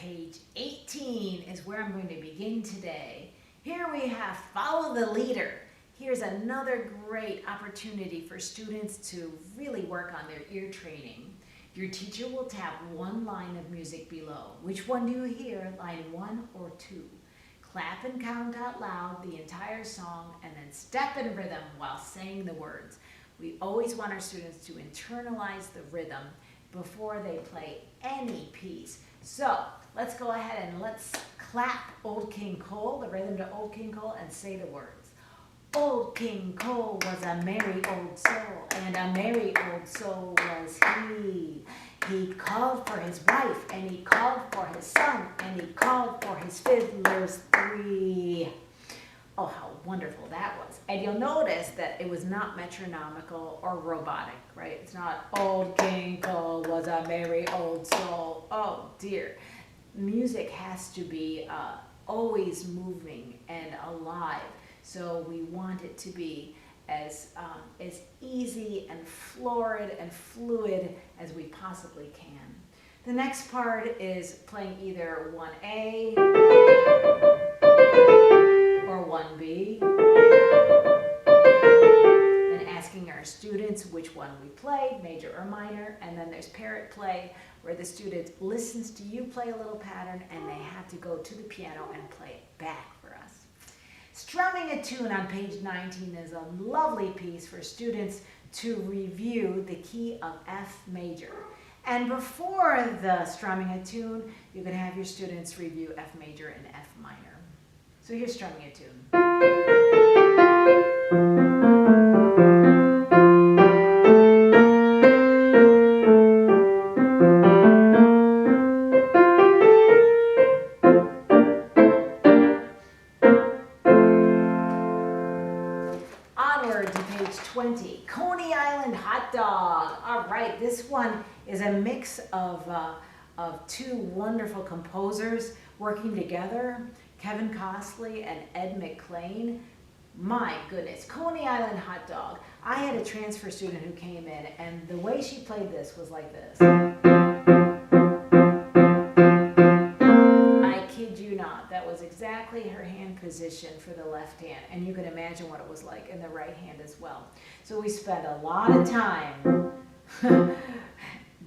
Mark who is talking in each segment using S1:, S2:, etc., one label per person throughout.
S1: Page 18 is where I'm going to begin today. Here we have Follow the Leader. Here's another great opportunity for students to really work on their ear training. Your teacher will tap one line of music below. Which one do you hear, line 1 or 2? Clap and count out loud the entire song and then step in rhythm while saying the words. We always want our students to internalize the rhythm before they play any piece. So let's go ahead and let's clap Old King Cole, the rhythm to Old King Cole, and say the words. Old King Cole was a merry old soul, and a merry old soul was he. He called for his wife, and he called for his son, and he called for his fiddlers 3. Oh, how wonderful that was. And you'll notice that it was not metronomical or robotic, right? It's not Old King Cole was a merry old soul. Oh dear. Music has to be always moving and alive. So we want it to be as easy and florid and fluid as we possibly can. The next part is playing either 1A or 1B and asking our students which one we played, major or minor, and then there's parrot play where the student listens to you play a little pattern and they have to go to the piano and play it back for us. Strumming a tune on page 19 is a lovely piece for students to review the key of F major. And before the strumming a tune, you can have your students review F major and F minor. So here's strumming a tune. Onward to page 20, Coney Island Hot Dog. All right, this one is a mix of two wonderful composers working together, Kevin Costley and Ed McLean. My goodness, Coney Island Hot Dog. I had a transfer student who came in, and the way she played this was like this. I kid you not, that was exactly her hand position for the left hand, and you can imagine what it was like in the right hand as well. So we spent a lot of time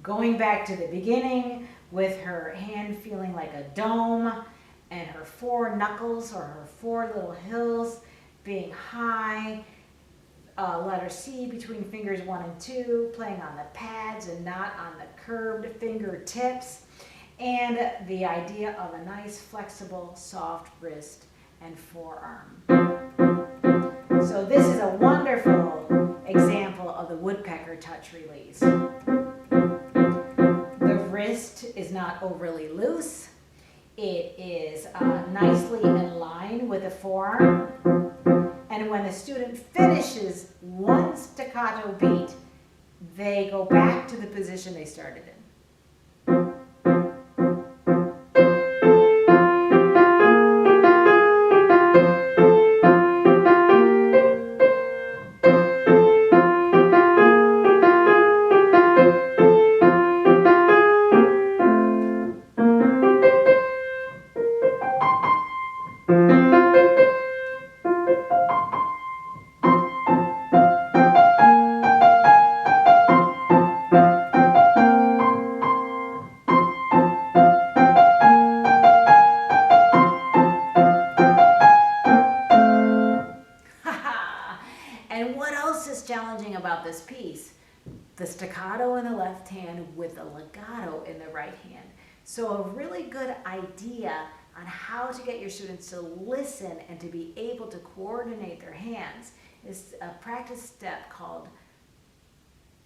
S1: going back to the beginning with her hand feeling like a dome, and her 4 knuckles or her 4 little hills being high, letter C between fingers 1 and 2, playing on the pads and not on the curved fingertips, and the idea of a nice flexible soft wrist and forearm. So this is a wonderful example of the woodpecker touch release. The wrist is not overly loose. It is nicely in line with the forearm. And when the student finishes one staccato beat, they go back to the position they started in. And what else is challenging about this piece? The staccato in the left hand with the legato in the right hand. So a really good idea on how to get your students to listen and to be able to coordinate their hands is a practice step called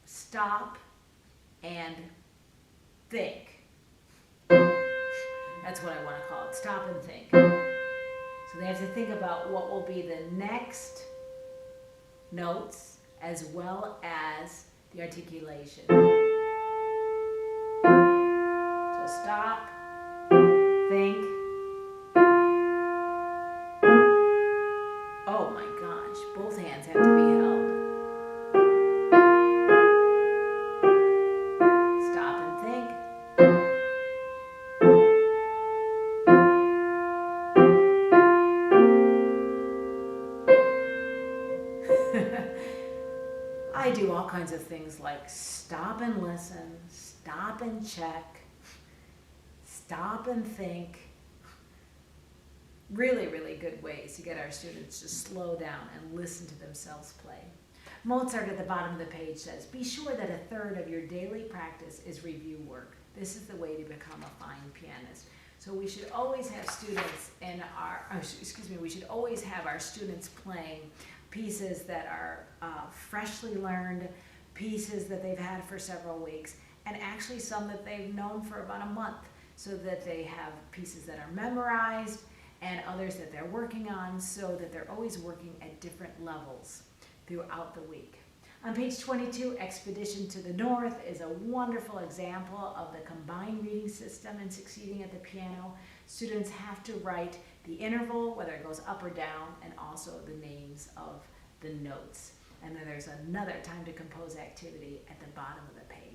S1: stop and think. That's what I want to call it, stop and think. So they have to think about what will be the next notes as well as the articulation. So stop, think. Oh my gosh, both hands have to be held. Stop and think. all kinds of things like stop and listen, stop and check, stop and think. Really, really good ways to get our students to slow down and listen to themselves play. Mozart at the bottom of the page says, be sure that a third of your daily practice is review work. This is the way to become a fine pianist. So we should always have students in our, we should always have our students playing pieces that are freshly learned, pieces that they've had for several weeks, and actually some that they've known for about a month, so that they have pieces that are memorized and others that they're working on, so that they're always working at different levels throughout the week. On page 22, Expedition to the North is a wonderful example of the combined reading system in succeeding at the piano. Students have to write the interval, whether it goes up or down, and also the names of the notes. And then there's another time to compose activity at the bottom of the page.